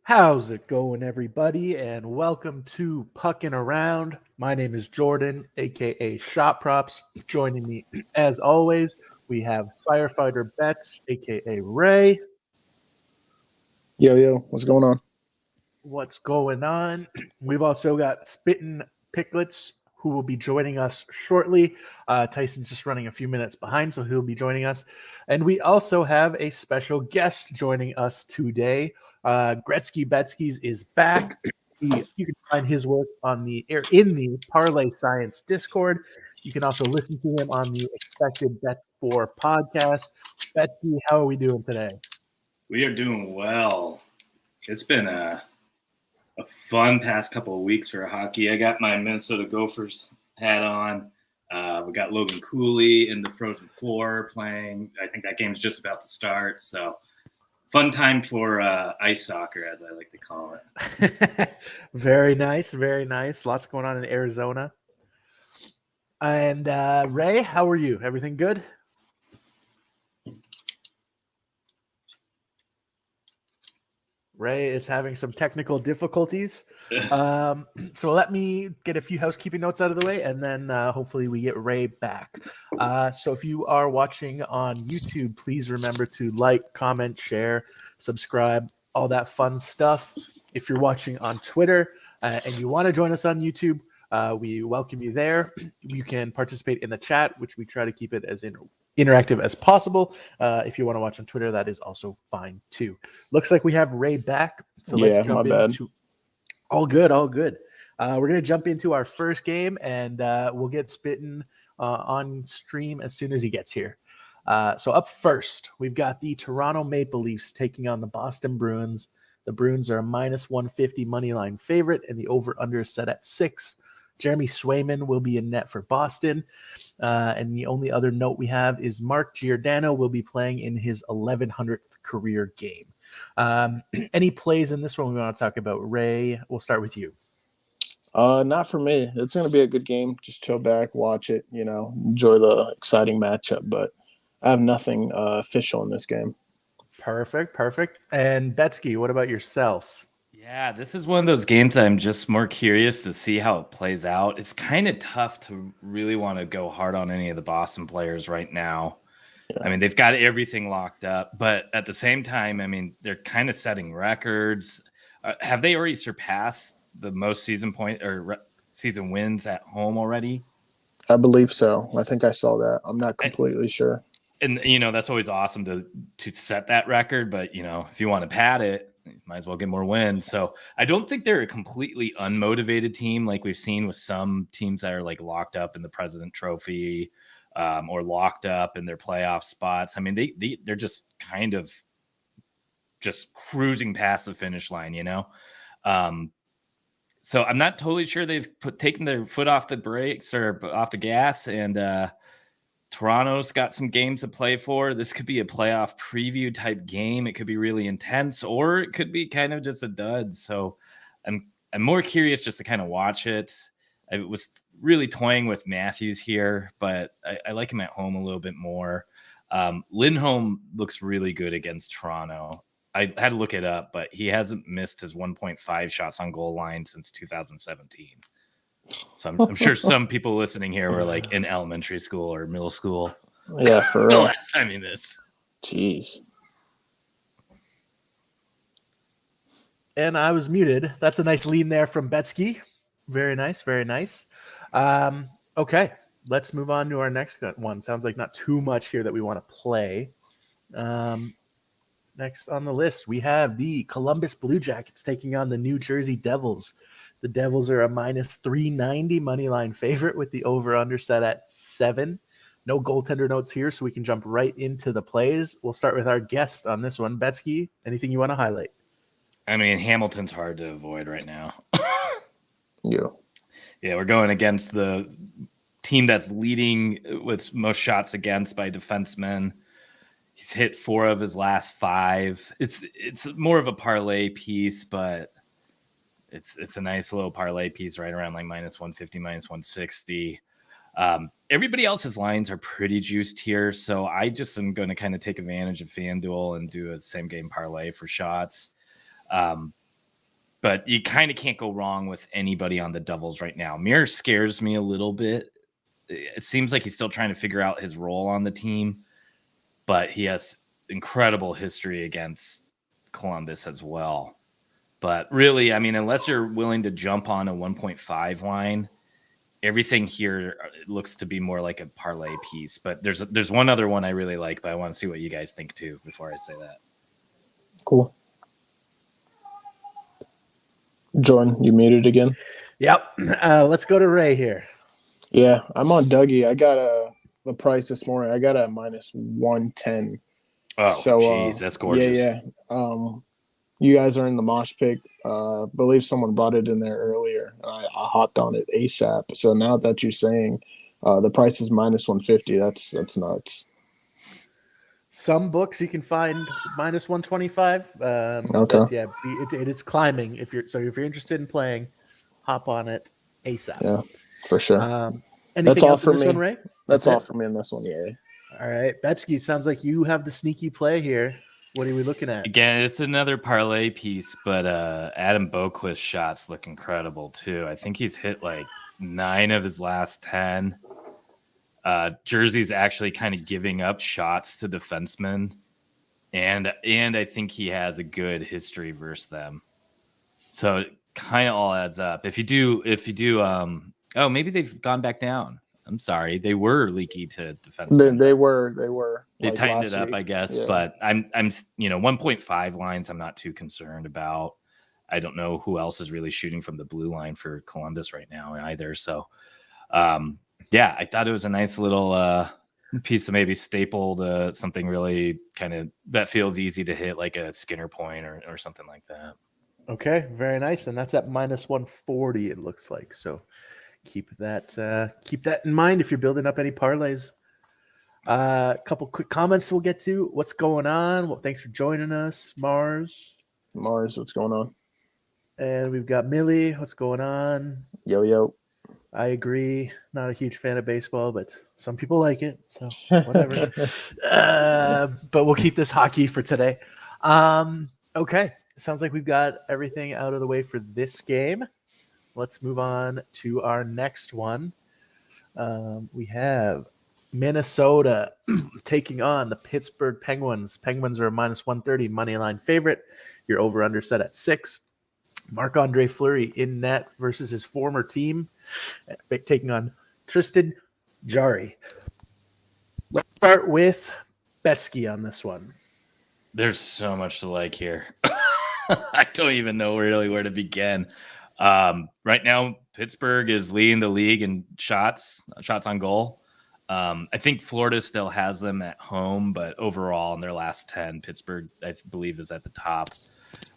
How's it going, everybody? And welcome to Puckin Around. My name is Jordan, aka Shot Props. Joining me, as always, we have Firefighter Betts, aka Ray. Yo, what's going on? What's going on? We've also got Spittin' Picklets, who will be joining us shortly. Tyson's just running a few minutes behind, so he'll be joining us. And we also have a special guest joining us today. Gretzky Betskys is back. You can find his work in the Parlay Science Discord. You can also listen to him on the Expected Bet 4 podcast. Betsky, how are we doing today? We are doing well. It's been a fun past couple of weeks for hockey. I got my Minnesota Gophers hat on. We got Logan Cooley in the Frozen Four playing. I think that game's just about to start. So fun time for ice soccer, as I like to call it. Very nice, very nice. Lots going on in Arizona. And Ray, how are you? Everything good? Ray is having some technical difficulties. So let me get a few housekeeping notes out of the way, and then hopefully we get Ray back. So if you are watching on YouTube, please remember to like, comment, share, subscribe, all that fun stuff. If you're watching on Twitter and you want to join us on YouTube, we welcome you there. You can participate in the chat, which we try to keep it as interactive as possible. If you want to watch on Twitter, that is also fine too. Looks like we have Ray back, so let's jump into. All good. We're gonna jump into our first game, and we'll get Spittin' on stream as soon as he gets here. So up first, we've got the Toronto Maple Leafs taking on the Boston Bruins. The Bruins are a minus 150 money line favorite, and the over/under is set at 6. Jeremy Swayman will be in net for Boston. And the only other note we have is Mark Giordano will be playing in his 1100th career game. Any plays in this one we want to talk about? Ray, we'll start with you. Not for me. It's going to be a good game. Just chill back, watch it, enjoy the exciting matchup. But I have nothing official in this game. Perfect. And Betsky, what about yourself? Yeah, this is one of those games I'm just more curious to see how it plays out. It's kind of tough to really want to go hard on any of the Boston players right now. Yeah. I mean, they've got everything locked up, but at the same time, I mean, they're kind of setting records. Have they already surpassed the most season wins at home already? I believe so. I think I saw that. I'm not completely sure. And that's always awesome to set that record, but if you want to pad it, you might as well get more wins. So I don't think they're a completely unmotivated team like we've seen with some teams that are like locked up in the President Trophy or locked up in their playoff spots. I mean, they're just kind of just cruising past the finish line, So I'm not totally sure they've taken their foot off the brakes or off the gas, and Toronto's got some games to play for. This could be a playoff preview type game. It could be really intense, or it could be kind of just a dud. So I'm more curious just to kind of watch it. I was really toying with Matthews here, but I like him at home a little bit more. Lindholm looks really good against Toronto. I had to look it up, but he hasn't missed his 1.5 shots on goal line since 2017. So I'm sure some people listening here were like in elementary school or middle school. Yeah, for the real. last time he missed. Jeez. And I was muted. That's a nice lean there from Betsky. Very nice. Okay, let's move on to our next one. Sounds like not too much here that we want to play. Next on the list, we have the Columbus Blue Jackets taking on the New Jersey Devils. The Devils are a minus 390 money line favorite with the over/under set at 7. No goaltender notes here, so we can jump right into the plays. We'll start with our guest on this one. Betsky, anything you want to highlight? I mean, Hamilton's hard to avoid right now. Yeah, we're going against the team that's leading with most shots against by defensemen. He's hit 4 of his last 5. It's more of a parlay piece, but it's a nice little parlay piece right around like minus 150, minus 160. Everybody else's lines are pretty juiced here, so I just am going to kind of take advantage of FanDuel and do a same game parlay for shots. but you kind of can't go wrong with anybody on the Devils right now. Mir scares me a little bit. It seems like he's still trying to figure out his role on the team, but he has incredible history against Columbus as well. But really, I mean, unless you're willing to jump on a 1.5 line, everything here looks to be more like a parlay piece. But there's one other one I really like, but I want to see what you guys think too before I say that. Cool. Jordan, you muted again? Yep. Let's go to Ray here. Yeah, I'm on Dougie. I got the price this morning. I got a minus 110. Oh, so geez, that's gorgeous. Yeah. You guys are in the mosh pit. Believe someone brought it in there earlier. I hopped on it ASAP. So now that you're saying the price is minus 150, that's nuts. Some books you can find minus 125. Okay. But yeah, it is climbing. If you're interested in playing, hop on it ASAP. Yeah, for sure. Anything That's all else for in this me. one, Ray? That's all for me in this one. Yeah. All right, Betsky, sounds like you have the sneaky play here. What are we looking at? Again, it's another parlay piece, but Adam Boquist's shots look incredible too. I think he's hit like 9 of his last 10. Jersey's actually kind of giving up shots to defensemen, and I think he has a good history versus them. So it kind of all adds up. If you do, oh, maybe they've gone back down. I'm sorry, they were leaky to defensemen. They were. They like tightened it up, week. I guess. Yeah. But I'm 1.5 lines. I'm not too concerned about. I don't know who else is really shooting from the blue line for Columbus right now either. So, yeah, I thought it was a nice little piece to maybe staple to something really kind of that feels easy to hit, like a Skinner point or something like that. Okay, very nice, and that's at minus 140. It looks like so. Keep that in mind if you're building up any parlays. A couple quick comments we'll get to. What's going on? Well, thanks for joining us, Mars. What's going on? And we've got Millie. What's going on? Yo. I agree. Not a huge fan of baseball, but some people like it, so whatever. But we'll keep this hockey for today. Okay. Sounds like we've got everything out of the way for this game. Let's move on to our next one. We have Minnesota taking on the Pittsburgh Penguins. Penguins are a minus 130 money line favorite. Your over-under set at 6. Marc-Andre Fleury in net versus his former team, taking on Tristan Jarry. Let's start with Betsky on this one. There's so much to like here. I don't even know really where to begin. Right now, Pittsburgh is leading the league in shots on goal. I think Florida still has them at home, but overall in their last 10, Pittsburgh, I believe, is at the top.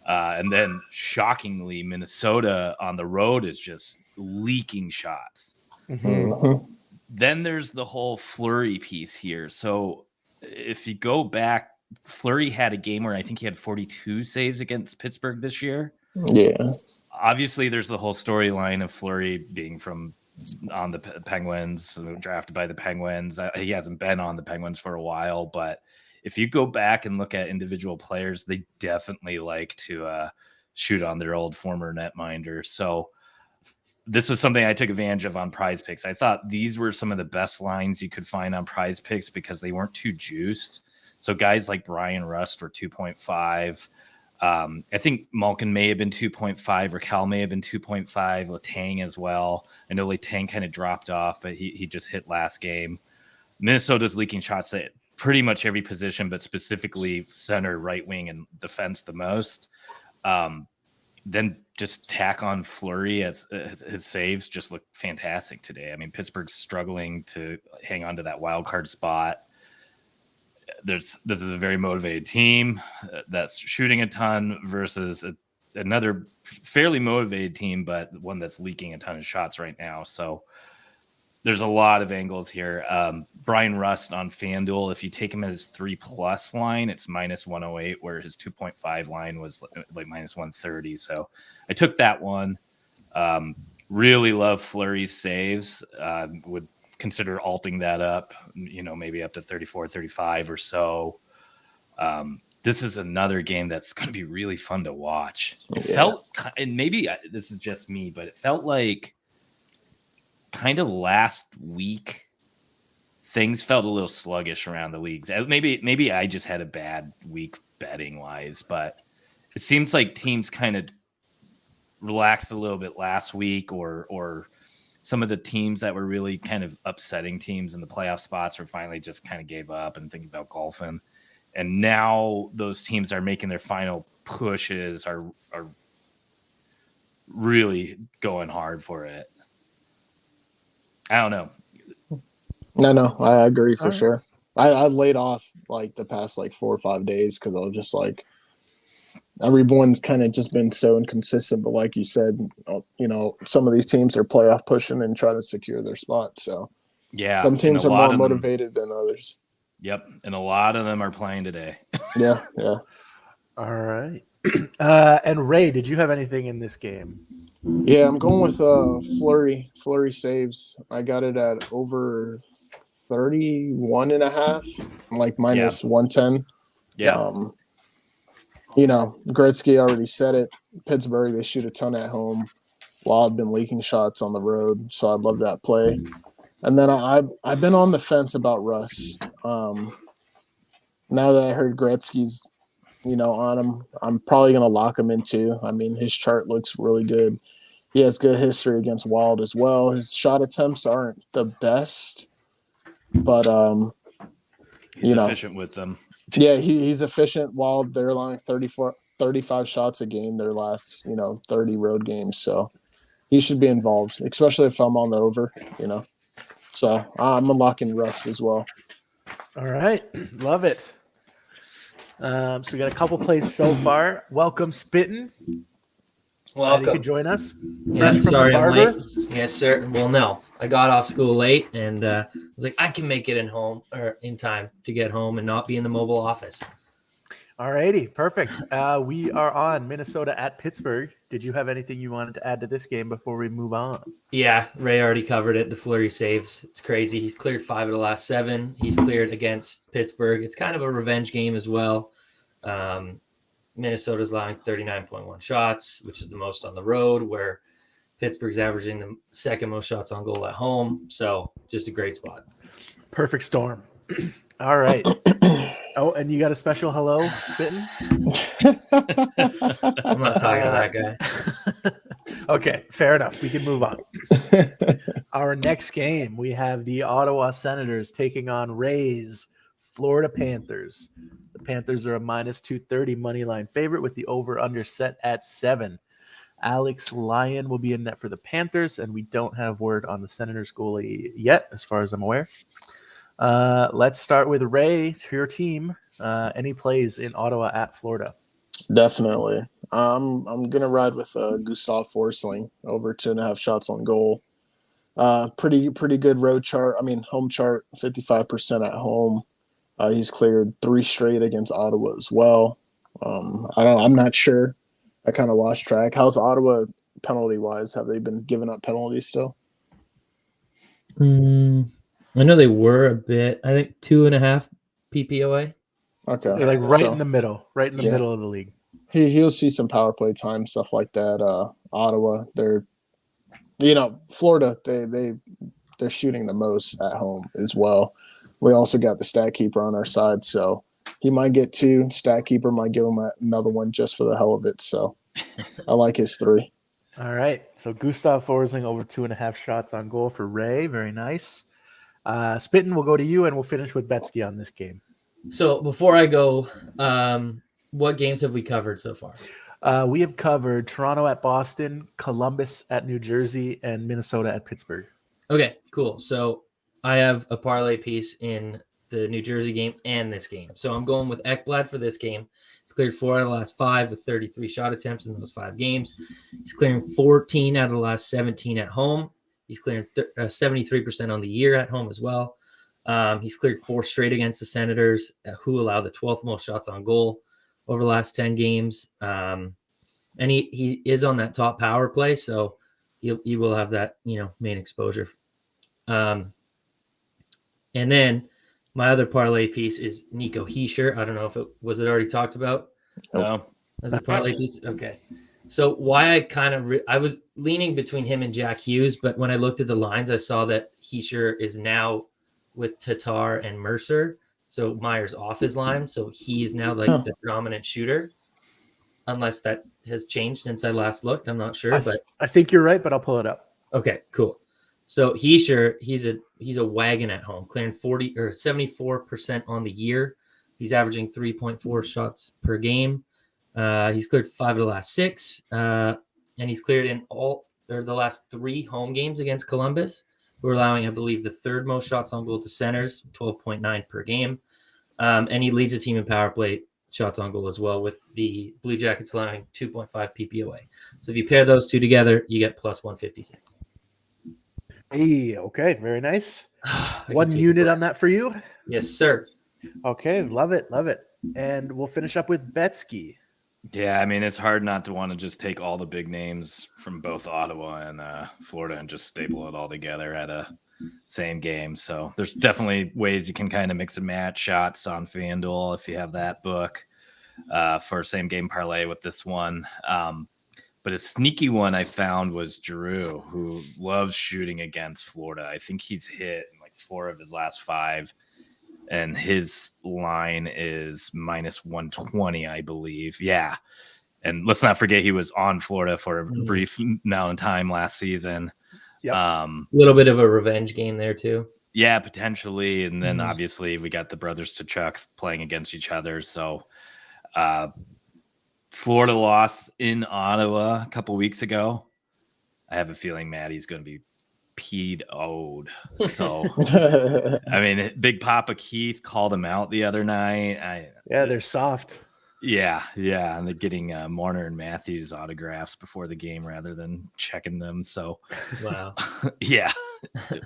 And then shockingly, Minnesota on the road is just leaking shots. Mm-hmm. Then there's the whole Fleury piece here. So if you go back, Fleury had a game where I think he had 42 saves against Pittsburgh this year. Yeah. Obviously, there's the whole storyline of Fleury being on the Penguins, drafted by the Penguins. He hasn't been on the Penguins for a while, but if you go back and look at individual players, they definitely like to shoot on their old former netminder. So this was something I took advantage of on Prize Picks. I thought these were some of the best lines you could find on Prize Picks because they weren't too juiced. So guys like Brian Rust were 2.5. I think Malkin may have been 2.5, Raquel may have been 2.5, Letang as well. I know Letang kind of dropped off, but he just hit last game. Minnesota's leaking shots at pretty much every position, but specifically center, right wing, and defense the most. Then just tack on Fleury as his saves just look fantastic today. I mean, Pittsburgh's struggling to hang on to that wild card spot. This is a very motivated team that's shooting a ton versus another fairly motivated team, but one that's leaking a ton of shots right now. So there's a lot of angles here. Brian Rust on FanDuel, if you take him at his 3+ line, it's minus 108, where his 2.5 line was like minus 130. So I took that one. Really love Fleury's saves. Would consider alting that up, maybe up to 34, 35 or so. this is another game that's going to be really fun to watch. It Yeah. felt, and maybe this is just me, but it felt like kind of last week things felt a little sluggish around the leagues. Maybe I just had a bad week betting wise, but it seems like teams kind of relaxed a little bit last week, or some of the teams that were really kind of upsetting teams in the playoff spots were finally just kind of gave up and thinking about golfing. And now those teams are making their final pushes, are really going hard for it. I don't know. No, I agree for All right. sure. I laid off like the past like 4 or 5 days because I was just like, everyone's kind of just been so inconsistent. But like you said, some of these teams are playoff pushing and trying to secure their spot. So Yeah, some teams are and a lot more of them- motivated than others. Yep, and a lot of them are playing today. Yeah. All right. And Ray, did you have anything in this game? Yeah, I'm going with Flurry. Flurry saves. I got it at over 31.5, like minus 110. Yeah, Gretzky already said it. Pittsburgh, they shoot a ton at home. Wild been leaking shots on the road, so I love that play. And then I've been on the fence about Russ. Now that I heard Gretzky's, on him, I'm probably going to lock him in too. I mean, his chart looks really good. He has good history against Wild as well. His shot attempts aren't the best, but he's efficient with them. Yeah, he's efficient. Wild, they're allowing 35 shots a game their last 30 road games, so he should be involved, especially if I'm on the over. So I'm gonna lock in Russ as well. All right. Love it. So we got a couple plays so far. Welcome, Spittin'. Glad you could join us. Yeah, Fresh from sorry the I'm barber. late. Yes, sir. Well, no, I got off school late, and I was like, I can make it in time to get home and not be in the mobile office. All righty. Perfect. We are on Minnesota at Pittsburgh. Did you have anything you wanted to add to this game before we move on? Yeah, Ray already covered it. The Fleury saves. It's crazy. He's cleared 5 of the last 7. He's cleared against Pittsburgh. It's kind of a revenge game as well. Minnesota's allowing 39.1 shots, which is the most on the road, where Pittsburgh's averaging the second most shots on goal at home. So just a great spot. Perfect storm. All right. Oh, and you got a special hello, Spittin'? I'm not talking to that guy. Okay, fair enough. We can move on. Our next game, we have the Ottawa Senators taking on Ray's Florida Panthers. The Panthers are a minus 230 money line favorite with the over-under set at 7. Alex Lyon will be in net for the Panthers, and we don't have word on the Senators goalie yet, as far as I'm aware. Let's start with Ray, your team. Any plays in Ottawa at Florida? Definitely. I'm gonna ride with Gustav Forsling over 2.5 shots on goal. Pretty good road chart. I mean, home chart, 55% at home. He's cleared 3 straight against Ottawa as well. I'm not sure. I kind of lost track. How's Ottawa penalty wise? Have they been giving up penalties still? I know they were a bit. I think 2.5 PPOA. Okay, They're like right So, in the middle middle of the league. he'll see some power play time, stuff like that. Ottawa, they're Florida, they're shooting the most at home as well. We also got the stat keeper on our side, so he might get 2. Stat keeper might give him another one just for the hell of it. So I like his 3. All right. So Gustav Forsling over 2.5 shots on goal for Ray. Very nice. Spittin', we'll go to you, and we'll finish with Betsky on this game. So before I go, what games have we covered so far? We have covered Toronto at Boston, Columbus at New Jersey, and Minnesota at Pittsburgh. Okay, cool. So I have a parlay piece in the New Jersey game and this game. So I'm going with Ekblad for this game. He's cleared 4 out of the last 5 with 33 shot attempts in those 5 games. He's clearing 14 out of the last 17 at home. He's clearing 73% on the year at home as well. He's cleared 4 straight against the Senators, who allow the 12th most shots on goal over the last 10 games. And he is on that top power play, so he will have that main exposure. And then My other parlay piece is Nico Heischer. I don't know if it was already talked about No. as a parlay piece. Okay. So why I kind of I was leaning between him and Jack Hughes, but when I looked at the lines, I saw that Heischer is now with Tatar and Mercer. So Myers off his line, so he's now like the dominant shooter. Unless that has changed since I last looked, I'm not sure. But I think you're right, but I'll pull it up. Okay, cool. So he's a wagon at home, clearing 40 or 74% on the year. He's averaging 3.4 shots per game. He's cleared 5 of the last 6, and he's cleared in the last 3 home games against Columbus, who are allowing, I believe, the 3rd most shots on goal to centers, 12.9 per game. And he leads the team in power play shots on goal as well, with the Blue Jackets allowing 2.5 PPOA. So if you pair those two together, you get plus 156. Hey, okay, very nice. 1 unit on that for you? Yes, sir. Okay, love it. And we'll finish up with Betsky. Yeah, I mean, it's hard not to want to just take all the big names from both Ottawa and Florida and just staple it all together at a same game. So there's definitely ways you can kind of mix and match shots on FanDuel if you have that book for same game parlay with this one. But a sneaky one I found was Drew, who loves shooting against Florida. I think he's hit in like 4 of his last 5. And his line is minus 120, I believe. Yeah. And let's not forget he was on Florida for a brief amount of time last season. Yep. A little bit of a revenge game there too. Yeah, potentially. And then obviously we got the brothers Tkachuk playing against each other. So Florida lost in Ottawa a couple weeks ago. I have a feeling Maddie's going to be PO'd. So, I mean, Big Papa Keith called him out the other night. They're soft. Yeah. And they're getting Marner and Matthews autographs before the game rather than checking them. So, wow. Yeah,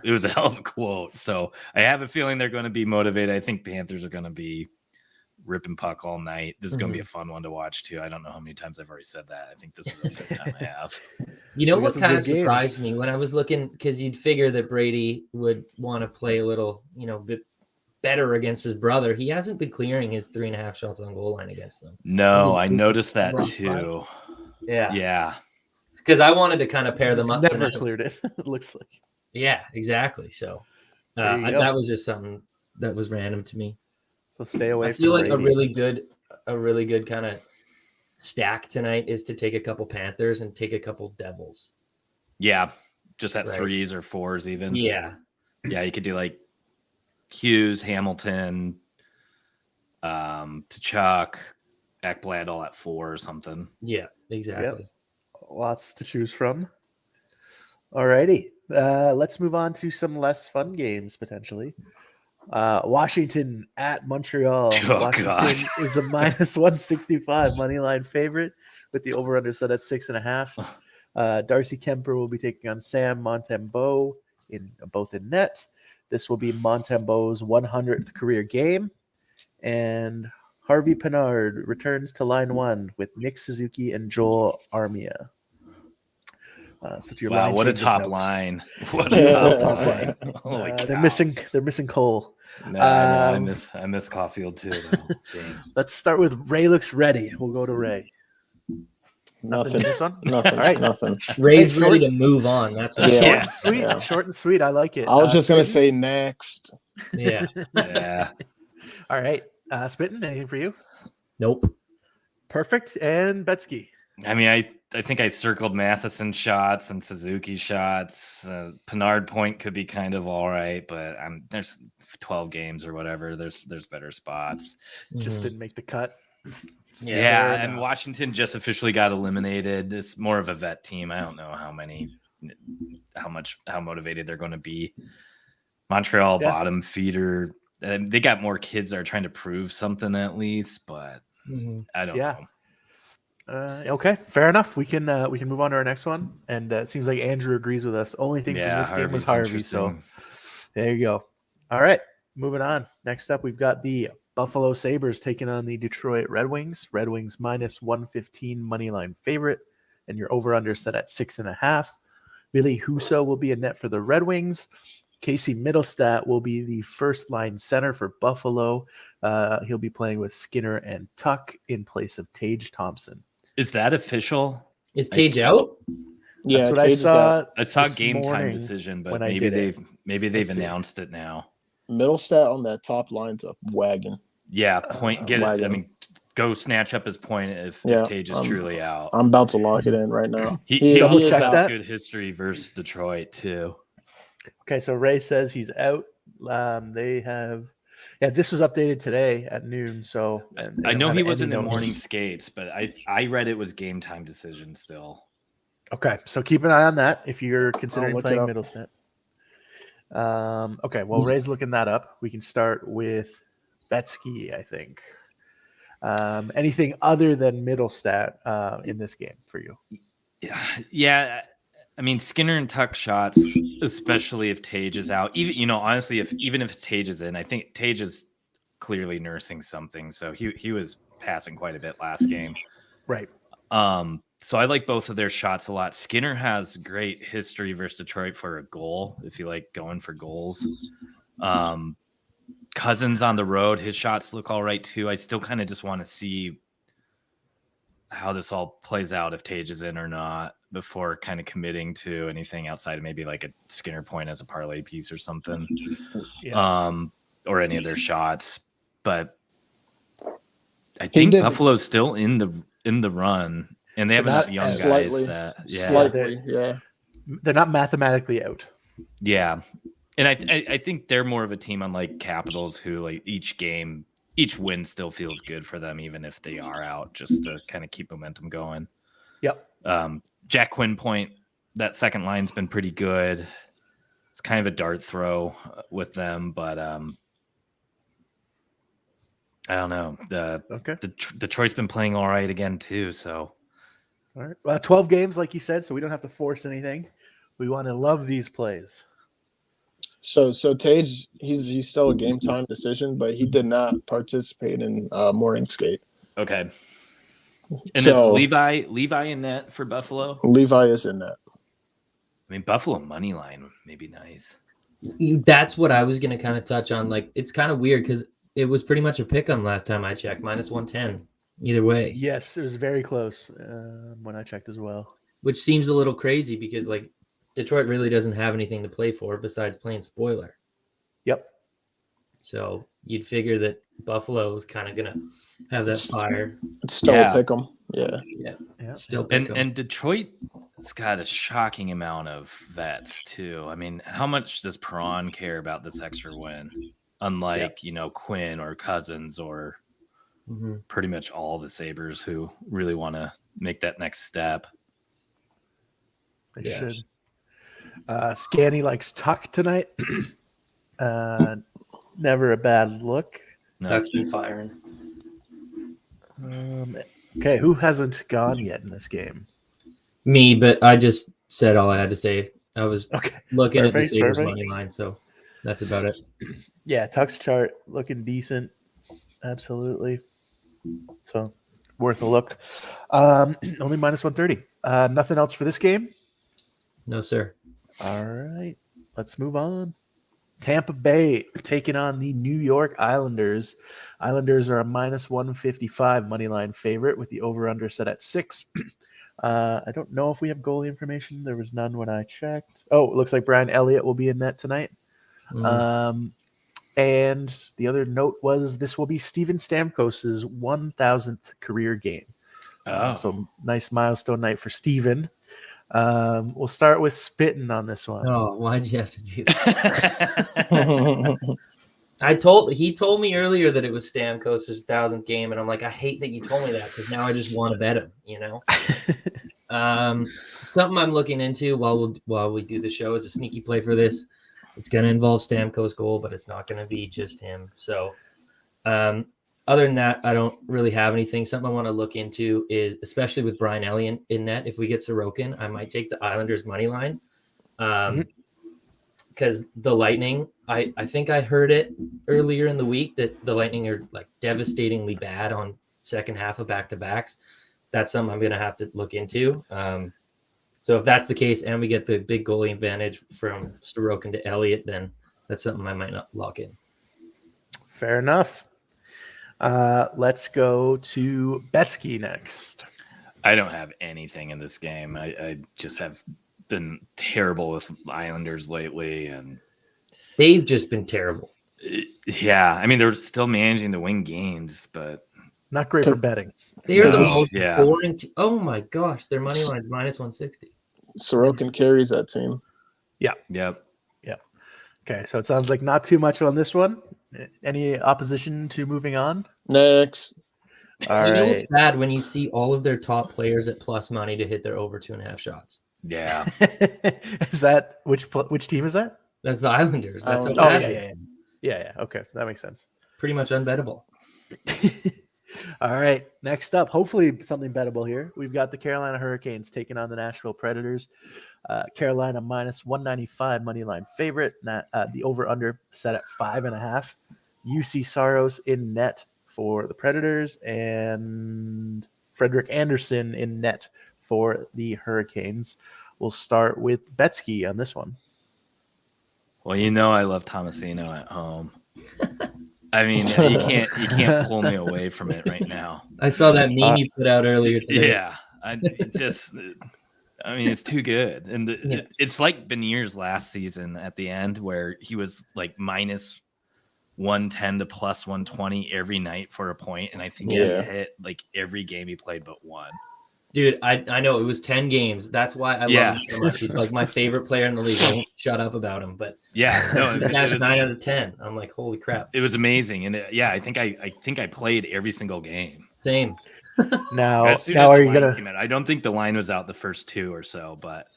it was a hell of a quote. So I have a feeling they're going to be motivated. I think Panthers are going to be ripping puck all night. This is going to be a fun one to watch too. I don't know how many times I've already said that. I think this is the 5th time I have. You know what kind of surprised me when I was looking, because you'd figure that Brady would want to play a little, bit better against his brother. He hasn't been clearing his 3.5 shots on goal line against them. No, I noticed that too. Yeah. Because I wanted to kind of pair them up. Never cleared it. It looks like. Yeah, exactly. So that was just something that was random to me. So stay away. I feel like a really good kind of stack tonight is to take a couple Panthers and take a couple Devils. Yeah, just at 3s or 4s even. Yeah, you could do like Hughes, Hamilton, Tkachuk, Ekblad all at 4 or something. Yeah, exactly. Yep. Lots to choose from. Alrighty, let's move on to some less fun games potentially. Washington at Montreal. Washington is a minus 165 money line favorite with the over under set at 6.5. Darcy Kemper will be taking on Sam Montembeault both in net. This will be Montembeault's 100th career game, and Harvey Pinard returns to line 1 with Nick Suzuki and Joel Armia. What a top line! What a top line! Holy cow. They're missing Cole. No, I miss Caulfield too. Let's start with Ray looks ready. We'll go to Ray. Nothing. This one? Nothing. All right. Nothing. Ray's ready to move on. That's what short and sweet. Yeah. Short and sweet. I like it. I was just gonna say next. Yeah. All right. Spittin', anything for you? Nope. Perfect. And Betsky. I mean, I think I circled Matheson shots and Suzuki shots. Pinard point could be kind of all right, but there's 12 games or whatever. There's better spots. Just didn't make the cut. Yeah, and Washington just officially got eliminated. It's more of a vet team. I don't know how motivated they're going to be. Montreal bottom feeder. They got more kids that are trying to prove something at least, but I don't know. Okay, fair enough. We can move on to our next one, and it seems like Andrew agrees with us. Only thing from this game was Harvey, so there you go. All right, moving on. Next up, we've got the Buffalo Sabres taking on the Detroit Red Wings. Red Wings minus 115 money line favorite, and your over under set at 6.5. Billy Husso will be a net for the Red Wings. Casey Middlestat will be the first line center for Buffalo. He'll be playing with Skinner and Tuck in place of Tage Thompson. Is that official? Is Tage out? Yeah, That's what I Tage is out. saw. I saw this game time morning decision, but when I maybe did they've Let's see. announced it now. Middlestat on that top line's a wagon. Yeah, point get it. I wagon. mean, go snatch up his point if Yeah, Tage is truly out. I'm about to lock it in right now. He Double also check has that. good history versus Detroit too. Okay, so Ray says he's out. This was updated today at noon. So and they I don't know have he was any in the notes. morning skates, but I read it was game time decision still. Okay, so keep an eye on that if you're considering look it playing up. Middlestat. Okay, well, Ray's looking that up. We can start with Betsky, I think. Anything other than Middlestat in this game for you? Yeah. I mean, Skinner and Tuck shots, especially if Tage is out. Even honestly, even if Tage is in, I think Tage is clearly nursing something. So he was passing quite a bit last game. Right. So I like both of their shots a lot. Skinner has great history versus Detroit for a goal, if you like going for goals. Cousins on the road, his shots look all right too. I still kind of just want to see how this all plays out if Tage is in or not before kind of committing to anything outside of maybe like a Skinner point as a parlay piece or something. Or any of their shots. But I think Buffalo's still in the run, and they have enough young slightly, guys that slightly. They're not mathematically out. Yeah. And I think they're more of a team unlike Capitals who like each win still feels good for them, even if they are out, just to kind of keep momentum going. Yep. Jack Quinn point, that second line's been pretty good. It's kind of a dart throw with them, but I don't know. Detroit's been playing all right again too. So, all right. Well, 12 games, like you said, so we don't have to force anything. We want to love these plays. So Tage, he's still a game time decision, but he did not participate in morning skate. Okay. And is Levi in net for Buffalo? Levi is in that. I mean, Buffalo money line may be nice. That's what I was going to kind of touch on. Like, it's kind of weird because it was pretty much a pick 'em last time I checked, -110 either way. Yes, it was very close when I checked as well. Which seems a little crazy because like Detroit really doesn't have anything to play for besides playing spoiler. Yep. So you'd figure that Buffalo is kind of going to have that fire. It's still a pick 'em. Yeah. Still pick 'em. And Detroit's got a shocking amount of vets too. I mean, how much does Perron care about this extra win? Unlike, Quinn or Cousins or pretty much all the Sabres who really want to make that next step. They should. Scanny likes Tuck tonight. Never a bad look. No. Tuck's been firing. Okay, who hasn't gone yet in this game? Me, but I just said all I had to say. I was looking at the Sabres money line, so that's about it. Yeah, Tuck's chart looking decent. Absolutely. So worth a look. Only -130. Nothing else for this game? No, sir. All right, let's move on. Tampa Bay taking on the New York Islanders. Islanders are a -155 money line favorite with the over/under set at 6. I don't know if we have goalie information. There was none when I checked. Oh, it looks like Brian Elliott will be in net tonight. And the other note was this will be Steven Stamkos's 1,000th career game. So nice milestone night for Steven. We'll start with spitting on this one. Oh, why'd you have to do that? He told me earlier that it was Stamkos' 1,000th game, and I'm like, I hate that you told me that because now I just want to bet him. Something I'm looking into while we do the show is a sneaky play for this. It's going to involve Stamkos' goal, but it's not going to be just him. So, other than that, I don't really have anything. Something I want to look into is, especially with Brian Elliott in net, if we get Sorokin, I might take the Islanders money line. Because the Lightning, I think I heard it earlier in the week that the Lightning are like devastatingly bad on second half of back-to-backs. That's something I'm going to have to look into. So if that's the case, and we get the big goalie advantage from Sorokin to Elliott, then that's something I might not lock in. Fair enough. Let's go to Betsky next. I don't have anything in this game. I just have been terrible with Islanders lately, and They've just been terrible. yeah, I mean they're still managing to win games, but Not great for betting. They are the No, most yeah. boring. Oh my gosh, their money line is minus 160. Sorokin carries that team. yep. Okay, so it sounds like not too much on this one. Any opposition to moving on? Next. All You know what's right. bad when you see all of their top players at plus money to hit their over 2.5 shots. Yeah. Is that which team is that? That's the Islanders. That's how Oh, Oh bad yeah, it yeah, is. yeah. Okay, that makes sense. Pretty much unbettable. All right, next up, hopefully something bettable here. We've got the Carolina Hurricanes taking on the Nashville Predators. Carolina minus 195 money line favorite. The over/under set at 5.5. UC Saros in net for the Predators and Frederick Anderson in net for the Hurricanes. We'll start with Betsky on this one. Well, I love Tomasino at home. I mean, you can't pull me away from it right now. I saw that meme you put out earlier today. Yeah, I mean, it's too good, and it's like Benier's last season at the end where he was like minus 110 to plus 120 every night for a point, and I think he hit like every game he played but one. Dude, I know it was 10 games. That's why I love him so much. He's like my favorite player in the league. I won't shut up about him, but no, that's 9 out of 10. I'm like, holy crap. It was amazing, and I think I played every single game. Same. Now are you gonna? I don't think the line was out the first 2 or so, but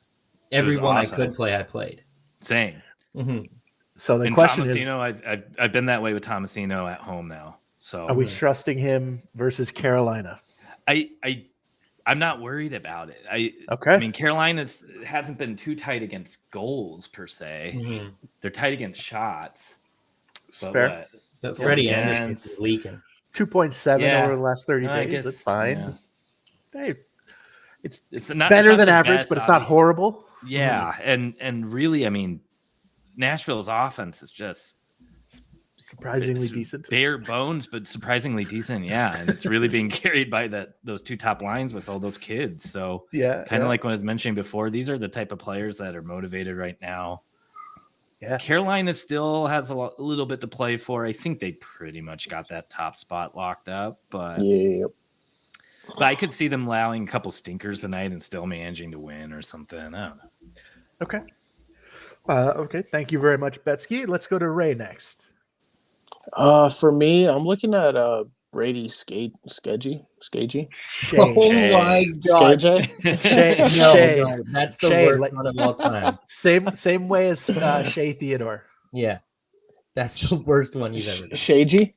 everyone awesome. I could play, I played. Same. Mm-hmm. So the and question Tomasino, is, I've been that way with Tomasino at home now. So are we trusting him versus Carolina? I'm not worried about it. Okay. I mean, Carolina hasn't been too tight against goals per se. Mm-hmm. They're tight against shots. But fair. But Freddie Anderson is leaking. 2.7 over the last 30 days. Guess, that's fine. Yeah. Hey, it's not, better it's than not average, best, but it's not horrible. Yeah, and really, I mean, Nashville's offense is just surprisingly decent. Bare bones, but surprisingly decent. Yeah, and it's really being carried by those 2 top lines with all those kids. So kind of like what I was mentioning before, these are the type of players that are motivated right now. Yeah, Carolina still has a little bit to play for. I think they pretty much got that top spot locked up, but but I could see them allowing a couple stinkers tonight and still managing to win or something. I don't know. Okay. Okay. Thank you very much, Betsky. Let's go to Ray next. For me, I'm looking at Brady Skagey. Oh my god! Shay. No, that's the worst one of all time. Same way as Shea Theodore. Yeah, that's the worst one you've ever done. Shagey?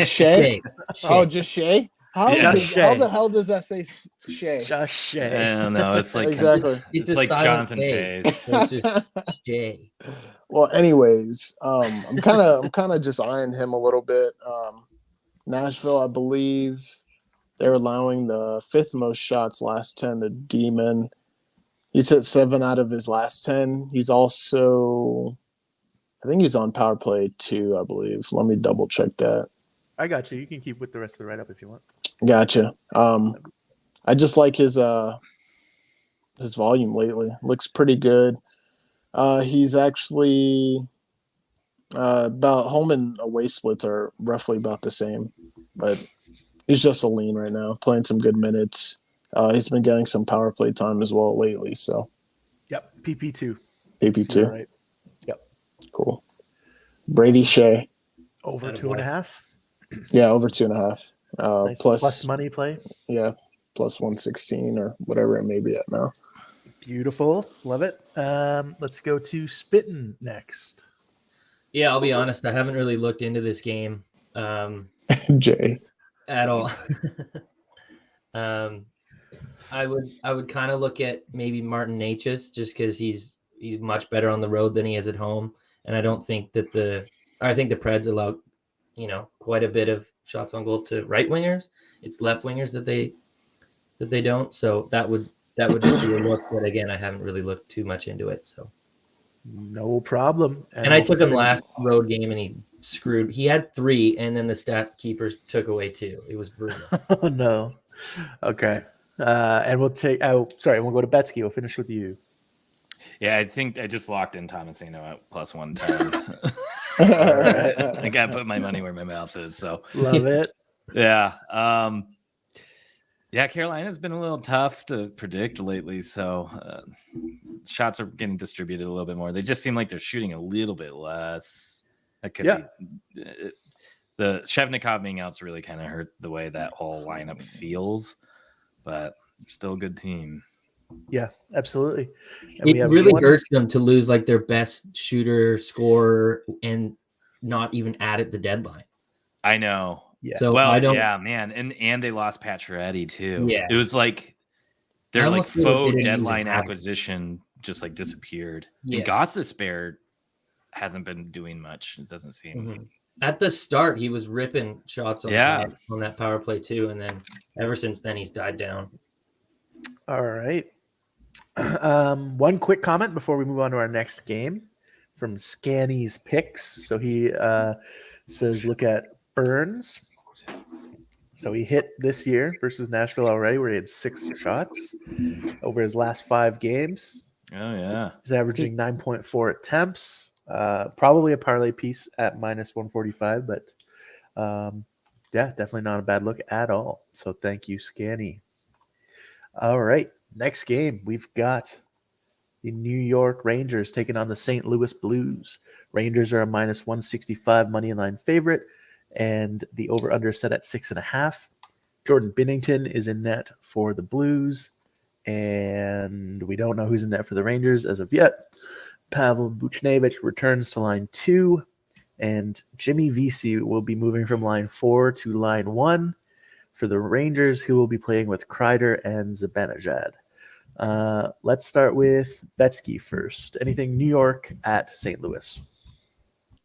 Shay? Oh, just Shay? How the hell does that say Shay? Just Shay. I don't know. It's like exactly. It's like Jonathan Tays. So it's just Jay. Well, anyways, I'm kind of just eyeing him a little bit. Nashville, I believe they're allowing the 5th most shots last 10 to Demon. He's hit 7 out of his last 10. He's also, I think he's on power play 2, I believe. Let me double check that. I got you. You can keep with the rest of the write-up if you want. Gotcha. I just like his volume lately. Looks pretty good. He's actually about home and away splits are roughly about the same, but he's just a lean right now, playing some good minutes. He's been getting some power play time as well lately. So, yep, PP2. PP2. Right. Yep. Cool. Brady Shea. Over 2.5. Yeah, over 2.5. Nice plus money play. Yeah, plus 116 or whatever it may be at now. Beautiful. Love it. Let's go to Spittin next. Yeah, I'll be honest. I haven't really looked into this game Jay. at all. I would kind of look at maybe Martin Necas just because he's much better on the road than he is at home, and I don't think that I think the Preds allow quite a bit of shots on goal to right wingers. It's left wingers that they don't. So that would that would just be a look. But again, I haven't really looked too much into it. So, No problem. and I we'll took him finish- last road game, and he screwed. He had 3, and then the stat keepers took away 2. It was brutal. Oh no. Okay. And we'll take. Oh, sorry. We'll go to Betsky. We'll finish with you. Yeah, I think I just locked in Tomasino at plus 110. I gotta put my money where my mouth is. So Love it. yeah. Yeah, Carolina's been a little tough to predict lately. So shots are getting distributed a little bit more. They just seem like they're shooting a little bit less. That could be the Shevnikov being out's really kind of hurt the way that whole lineup feels, but they're still a good team. Yeah, absolutely. And It really hurts them to lose like their best shooter, scorer, and not even add at the deadline. I know. Yeah. So well, yeah, man, and they lost Pacioretty too. Yeah, it was like their like faux deadline acquisition just like disappeared. Yeah. And Gostisbehere hasn't been doing much. It doesn't seem. Mm-hmm. At the start, he was ripping shots on that power play too, and then ever since then he's died down. All right. One quick comment before we move on to our next game from Scanny's Picks. So he says, look at Burns. So he hit this year versus Nashville already, where he had 6 shots over his last 5 games. Oh, yeah. He's averaging 9.4 attempts. Probably a parlay piece at minus 145, but yeah, definitely not a bad look at all. So thank you, Scanny. All right. Next game, we've got the New York Rangers taking on the St. Louis Blues. Rangers are a minus 165 money line favorite, and the over-under set at 6.5. Jordan Binnington is in net for the Blues, and we don't know who's in net for the Rangers as of yet. Pavel Buchnevich returns to line 2, and Jimmy Vesey will be moving from line 4 to line 1. For the Rangers, he will be playing with Kreider and Zibanejad. Let's start with Betsky first. Anything New York at St. Louis?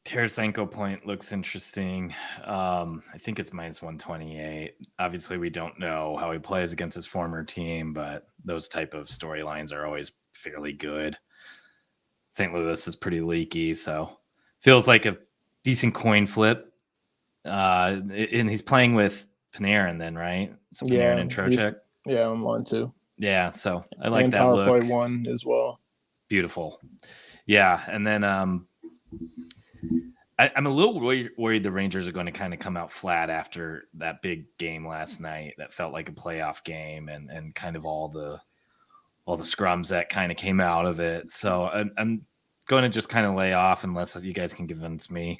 Tarasenko point looks interesting. I think it's minus 128. Obviously, we don't know how he plays against his former team, but those type of storylines are always fairly good. St. Louis is pretty leaky, so feels like a decent coin flip. And he's playing with Panarin then, right? So Panarin and Trocheck. Yeah, I'm on 2. Yeah, so I like and that power look. play 1 as well. Beautiful. Yeah, and then I'm a little worried the Rangers are going to kind of come out flat after that big game last night that felt like a playoff game and kind of all the scrums that kind of came out of it. So I'm going to just kind of lay off unless you guys can convince me.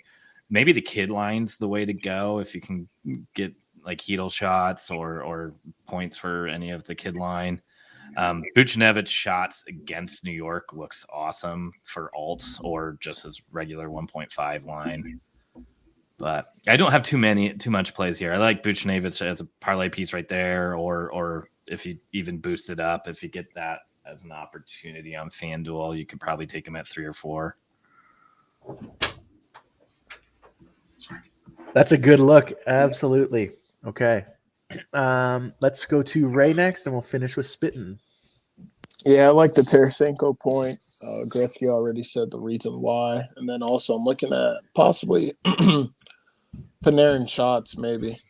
Maybe the kid line's the way to go if you can get like Hedl shots or points for any of the kid line. Buchnevich shots against New York looks awesome for alts or just his regular 1.5 line. But I don't have too much plays here. I like Buchnevich as a parlay piece right there, or if you even boost it up, if you get that as an opportunity on FanDuel, you could probably take him at 3 or 4. That's a good look. Absolutely. Okay. Let's go to Ray next, and we'll finish with Spittin'. Yeah, I like the Tarasenko point. Gretzky already said the reason why. And then also I'm looking at possibly Panarin shots maybe.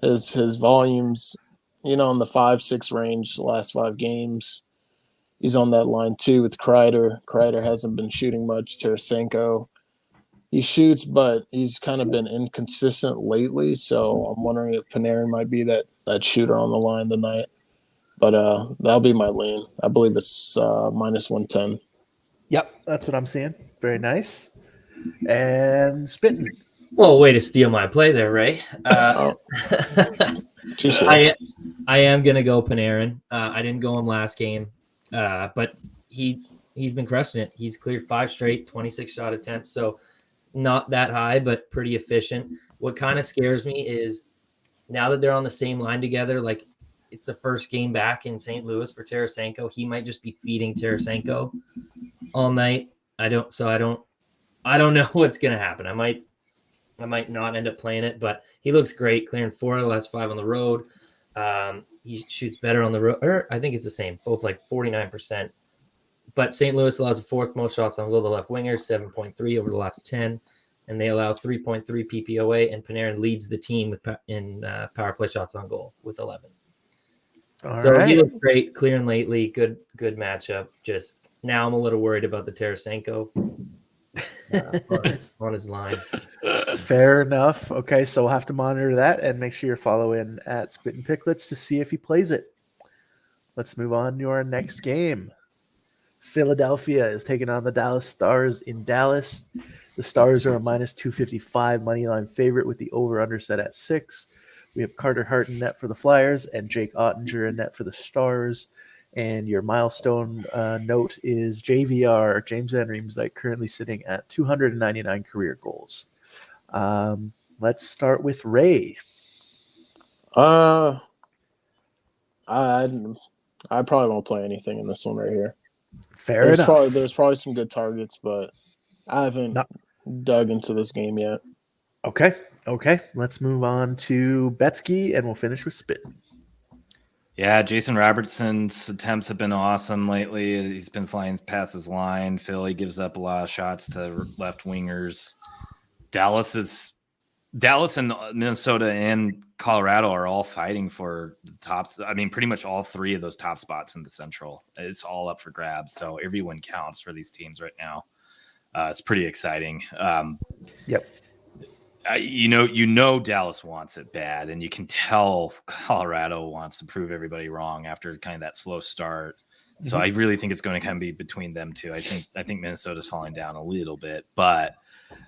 His volumes, in the 5-6 range the last 5 games. He's on that line too with Kreider. Kreider hasn't been shooting much. Tarasenko, he shoots, but he's kind of been inconsistent lately. So I'm wondering if Panarin might be that shooter on the line tonight. But that'll be my lean. I believe it's minus 110. Yep, that's what I'm seeing. Very nice. And Spittin'. Well, way to steal my play there, Ray. I am going to go Panarin. I didn't go him last game, but he's been crushing it. He's cleared 5 straight, 26 shot attempts. So not that high, but pretty efficient. What kind of scares me is now that they're on the same line together, like it's the first game back in St. Louis for Tarasenko. He might just be feeding Tarasenko all night. I don't know what's going to happen. I might not end up playing it, but he looks great, clearing 4 of the last 5 on the road. He shoots better on the road. Or I think it's the same, both like 49%. But St. Louis allows the fourth most shots on goal to left wingers, 7.3 over the last 10. And they allow 3.3 PPOA. And Panarin leads the team in power play shots on goal with 11. He looks great, clearing lately. Good matchup. Just now I'm a little worried about the Tarasenko on his line. Fair enough. Okay, so we'll have to monitor that and make sure you're following at Spittin' Picklets to see if he plays it. Let's move on to our next game. Philadelphia is taking on the Dallas Stars in Dallas. The Stars are a minus 255 money line favorite with the over-under set at 6. We have Carter Hart in net for the Flyers and Jake Ottinger in net for the Stars. And your milestone note is JVR, James Van Riemsdyk, currently sitting at 299 career goals. Let's start with Ray. I probably won't play anything in this one right here. Fair enough. There's probably some good targets, but I haven't dug into this game yet. Okay. Let's move on to Betsky, and we'll finish with Spit. Yeah, Jason Robertson's attempts have been awesome lately. He's been flying past his line. Philly gives up a lot of shots to left wingers. Dallas and Minnesota and Colorado are all fighting for the tops. I mean, pretty much all three of those top spots in the Central. It's all up for grabs. So everyone counts for these teams right now. It's pretty exciting. Yep. You know Dallas wants it bad, and you can tell Colorado wants to prove everybody wrong after kind of that slow start. So I really think it's going to kind of be between them two. I think Minnesota's falling down a little bit, but